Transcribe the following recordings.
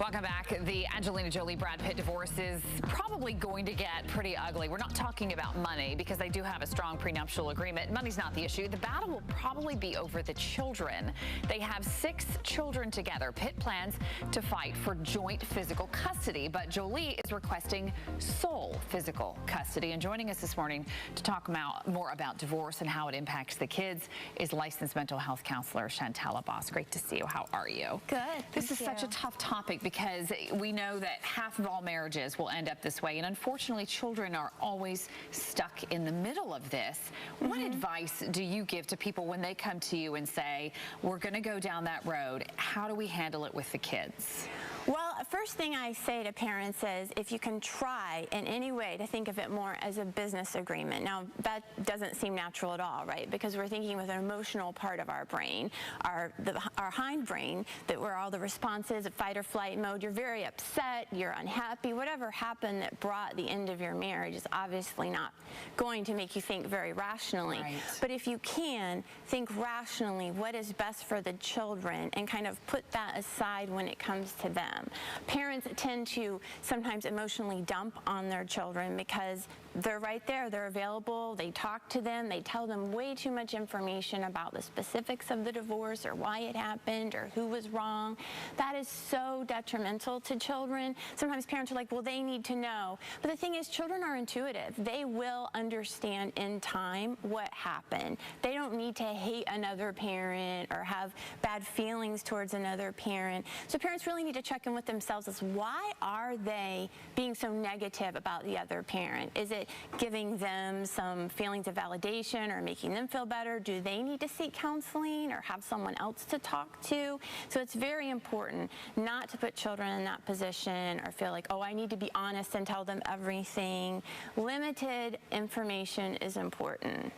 Welcome back. The Angelina Jolie-Brad Pitt divorce is probably going to get pretty ugly. We're not talking about money because they do have a strong prenuptial agreement. Money's not the issue. The battle will probably be over the children. They have 6 children together. Pitt plans to fight for joint physical custody, but Jolie is requesting sole physical custody. And joining us this morning to talk more about divorce and how it impacts the kids is licensed mental health counselor Shantala Boss. Great to see you. How are you? Good. This is such a tough topic because we know that half of all marriages will end up this way, and unfortunately children are always stuck in the middle of this. What advice do you give to people when they come to you and say, we're going to go down that road? How do we handle it with the kids? Well, first thing I say to parents is if you can try in any way to think of it more as a business agreement. Now, that doesn't seem natural at all, right? Because we're thinking with an emotional part of our brain, our hindbrain, that where all the responses of fight or flight mode. You're very upset, you're unhappy. Whatever happened that brought the end of your marriage is obviously not going to make you think very rationally. Right. But if you can think rationally, what is best for the children, and kind of put that aside when it comes to them. Parents tend to sometimes emotionally dump on their children because they're right there, they're available, they talk to them, they tell them way too much information about the specifics of the divorce or why it happened or who was wrong. That is so detrimental to children. Sometimes parents are like, well, they need to know. But the thing is, children are intuitive. They will understand in time what happened. They don't need to hate another parent or have bad feelings towards another parent. So parents really need to check in with themselves as why are they being so negative about the other parent? Is it giving them some feelings of validation or making them feel better? Do they need to seek counseling or have someone else to talk to? So it's very important not to put children in that position or feel like, oh, I need to be honest and tell them everything. Limited information is important.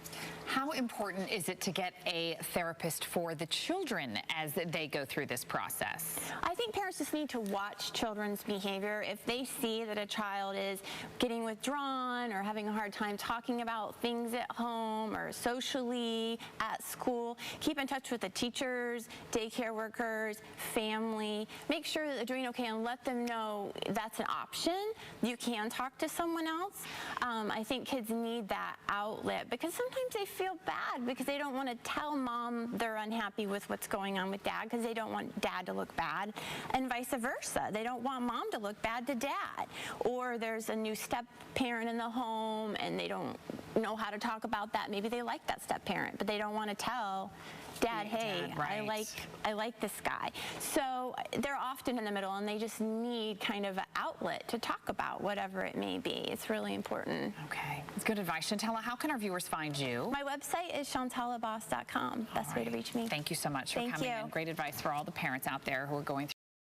How important is it to get a therapist for the children as they go through this process? I think parents just need to watch children's behavior. If they see that a child is getting withdrawn or having a hard time talking about things at home or socially at school, keep in touch with the teachers, daycare workers, family. Make sure that they're doing okay and let them know that's an option. You can talk to someone else. I think kids need that outlet because sometimes they feel bad because they don't want to tell mom they're unhappy with what's going on with dad because they don't want dad to look bad, and vice versa. They don't want mom to look bad to dad. Or there's a new step parent in the home and they don't know how to talk about that. Maybe they like that step parent, but they don't want to tell dad, hey, right. I like this guy. So they're often in the middle and they just need kind of an outlet to talk about whatever it may be. It's really important. Okay, it's good advice. Shantala, how can our viewers find you? My website is shantalaboss.com. Best way to reach me. Thank you so much for coming in. Great advice for all the parents out there who are going through